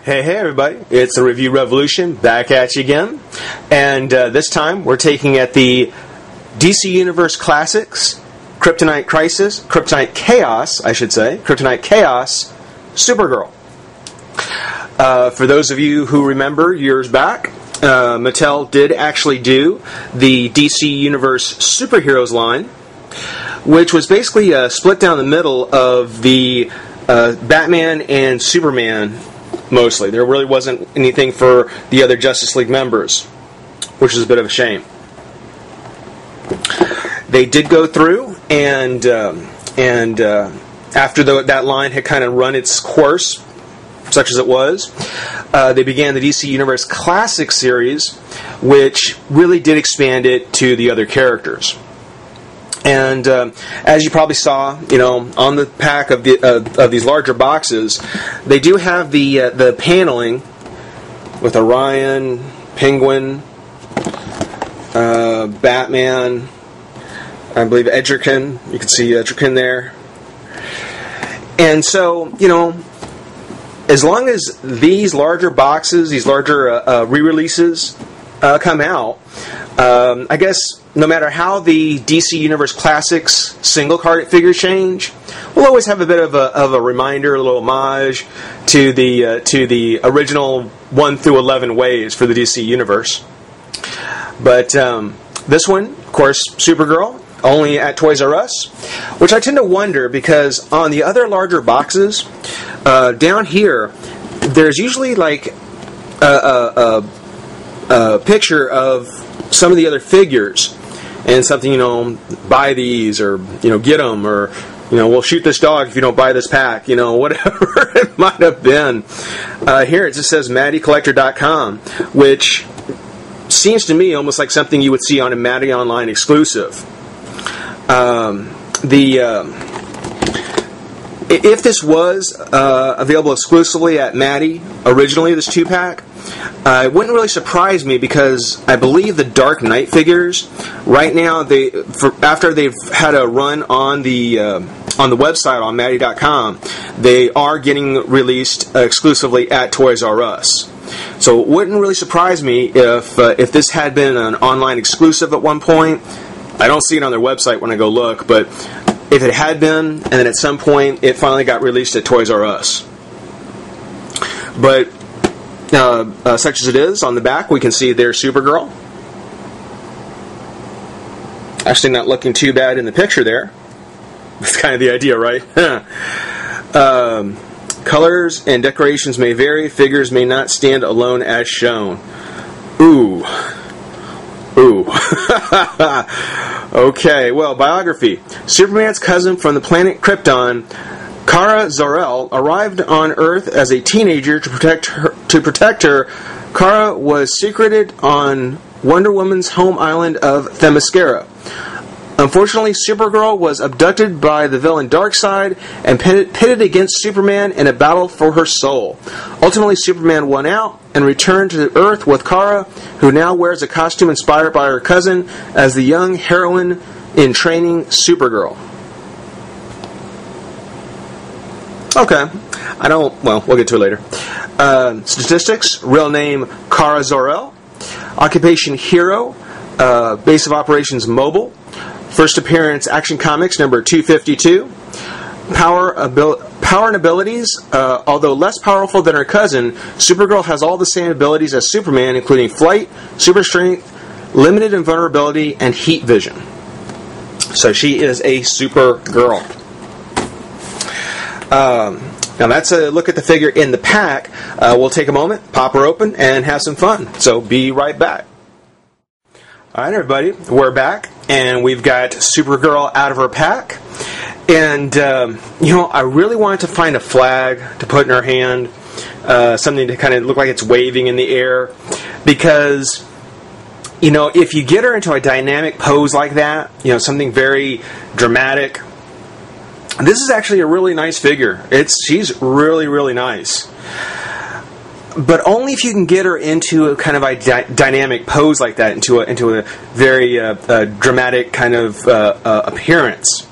Hey everybody, it's the Review Revolution, back at you again. And this time we're taking at the DC Universe Classics, Kryptonite Chaos, Supergirl. For those of you who remember years back, Mattel did actually do the DC Universe Superheroes line, which was basically split down the middle of the Batman and Superman. Mostly. There really wasn't anything for the other Justice League members, which is a bit of a shame. They did go through, and after that line had kind of run its course, such as it was, they began the DC Universe Classic series, which really did expand it to the other characters. And as you probably saw, on the pack of these larger boxes, they do have the paneling with Orion, Penguin, Batman, I believe Edgerkin. You can see Edgerkin there. And so, as long as these larger boxes, these larger re-releases come out, I guess no matter how the DC Universe Classics single-card figures change, we'll always have a bit of a reminder, a little homage to the original 1 through 11 waves for the DC Universe. But this one, of course, Supergirl, only at Toys R Us, which I tend to wonder because on the other larger boxes, down here, there's usually like a picture of some of the other figures and something, buy these or, get them or, we'll shoot this dog if you don't buy this pack, whatever it might have been. Here it just says MattyCollector.com, which seems to me almost like something you would see on a Matty Online exclusive. If this was available exclusively at Matty, originally, this 2-pack, it wouldn't really surprise me because I believe the Dark Knight figures, right now, after they've had a run on the website on Matty.com, they are getting released exclusively at Toys R Us. So it wouldn't really surprise me if this had been an online exclusive at one point. I don't see it on their website when I go look, but if it had been, and then at some point it finally got released at Toys R Us. But such as it is, on the back we can see there's Supergirl. Actually not looking too bad in the picture there. That's kind of the idea, right? Colors and decorations may vary. Figures may not stand alone as shown. Ooh. Okay, well, biography. Superman's cousin from the planet Krypton, Kara Zor-El, arrived on Earth as a teenager to protect her. Kara was secreted on Wonder Woman's home island of Themyscira. Unfortunately, Supergirl was abducted by the villain Darkseid and pitted against Superman in a battle for her soul. Ultimately, Superman won out and returned to Earth with Kara, who now wears a costume inspired by her cousin as the young heroine in training Supergirl. Okay. We'll get to it later. Statistics, real name Kara Zor-El. Occupation hero. Base of operations mobile. First appearance Action Comics number 252. Power and abilities. Although less powerful than her cousin, Supergirl has all the same abilities as Superman, including flight, super strength, limited invulnerability, and heat vision. So she is a Supergirl. Now that's a look at the figure in the pack. We'll take a moment, pop her open, and have some fun. So be right back. Alright everybody, we're back, and we've got Supergirl out of her pack. And, I really wanted to find a flag to put in her hand, something to kind of look like it's waving in the air, because, if you get her into a dynamic pose like that, something very dramatic, this is actually a really nice figure. She's really, really nice. But only if you can get her into a kind of a dynamic pose like that, into a very dramatic kind of appearance.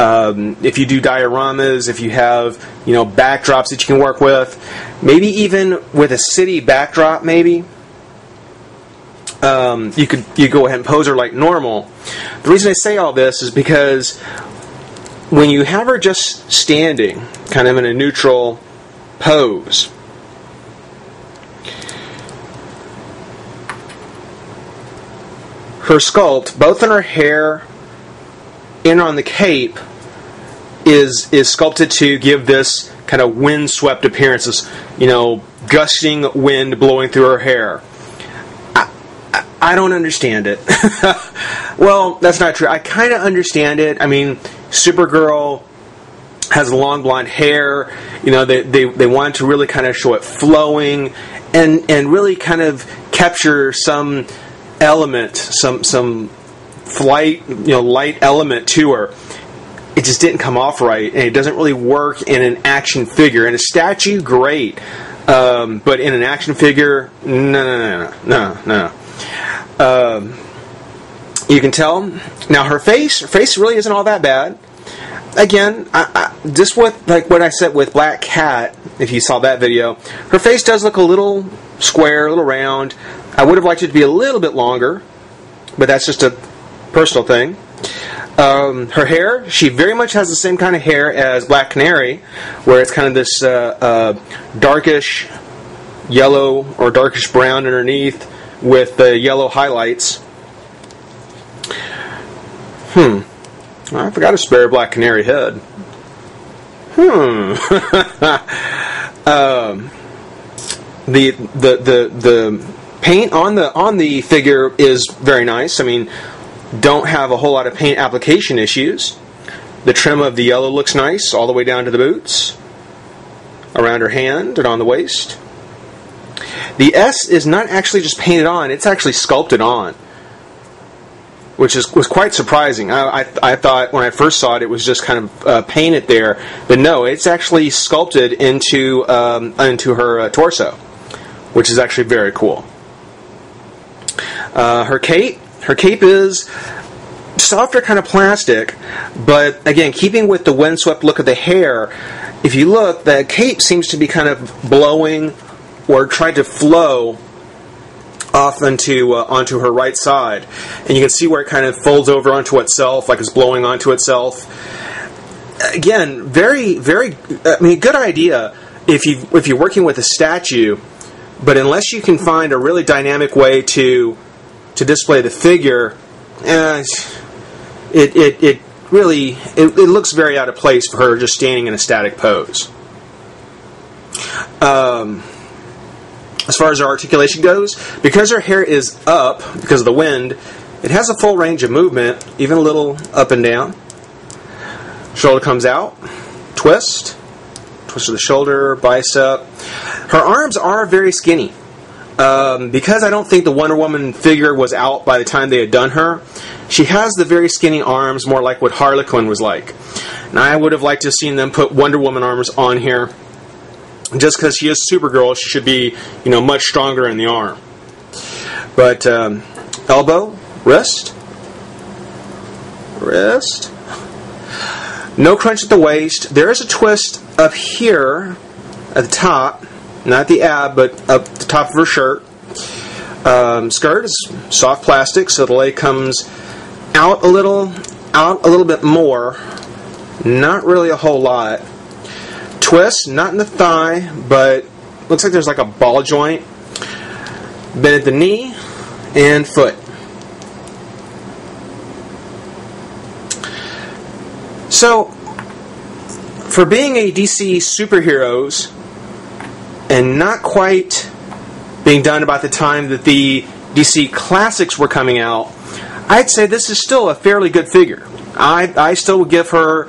If you do dioramas, if you have, you know, backdrops that you can work with, maybe even with a city backdrop, maybe you go ahead and pose her like normal. The reason I say all this is because when you have her just standing, kind of in a neutral pose, her sculpt, both in her hair and on the cape, is sculpted to give this kind of wind-swept appearance, this, you know, gusting wind blowing through her hair. I don't understand it. Well, that's not true. I kind of understand it. I mean, Supergirl has long blonde hair. You know, they wanted to really kind of show it flowing and really kind of capture some element, some flight, you know, light element to her. It just didn't come off right, and it doesn't really work in an action figure. In a statue, great, but in an action figure, no. You can tell. Now her face really isn't all that bad. Again, just with like what I said with Black Cat, if you saw that video, her face does look a little square, a little round. I would have liked it to be a little bit longer, but that's just a personal thing. Her hair, she very much has the same kind of hair as Black Canary, where it's kind of this darkish yellow or darkish brown underneath with the yellow highlights. I forgot to spare Black Canary head. The paint on the figure is very nice. I mean, don't have a whole lot of paint application issues. The trim of the yellow looks nice all the way down to the boots, around her hand and on the waist. The S is not actually just painted on, it's actually sculpted on, which was quite surprising. I thought when I first saw it, it was just kind of painted there, but no, it's actually sculpted into her torso, which is actually very cool. Her cape is softer kind of plastic, but again, keeping with the windswept look of the hair, if you look, the cape seems to be kind of blowing or tried to flow off onto her right side, and you can see where it kind of folds over onto itself, like it's blowing onto itself. Again, very, very, I mean, good idea if you're working with a statue, but unless you can find a really dynamic way to display the figure, it really looks very out of place for her just standing in a static pose. As far as her articulation goes, because her hair is up because of the wind, it has a full range of movement, even a little up and down. Shoulder comes out, twist of the shoulder, bicep. Her arms are very skinny. Because I don't think the Wonder Woman figure was out by the time they had done her, she has the very skinny arms, more like what Harley Quinn was like. And I would have liked to have seen them put Wonder Woman arms on here. Just because she is Supergirl, she should be, you know, much stronger in the arm. But elbow, wrist, no crunch at the waist. There is a twist up here at the top, not the ab, but up the top of her shirt. Skirt is soft plastic, so the leg comes out a little bit more. Not really a whole lot. Twist, not in the thigh, but looks like there's like a ball joint. Bend at the knee and foot. So, for being a DC superheroes and not quite being done about the time that the DC Classics were coming out, I'd say this is still a fairly good figure. I still would give her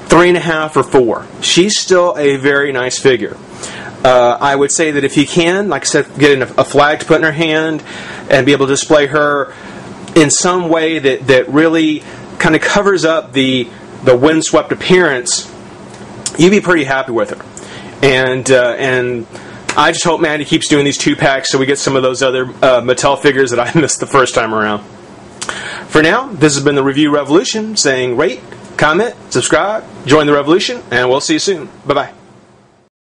3.5 or 4. She's still a very nice figure. I would say that if you can, like I said, get a flag to put in her hand and be able to display her in some way that really kind of covers up the windswept appearance, you'd be pretty happy with her. And I just hope Mandy keeps doing these 2-packs so we get some of those other Mattel figures that I missed the first time around. For now, this has been the Review Revolution saying rate, comment, subscribe, join the revolution, and we'll see you soon. Bye-bye.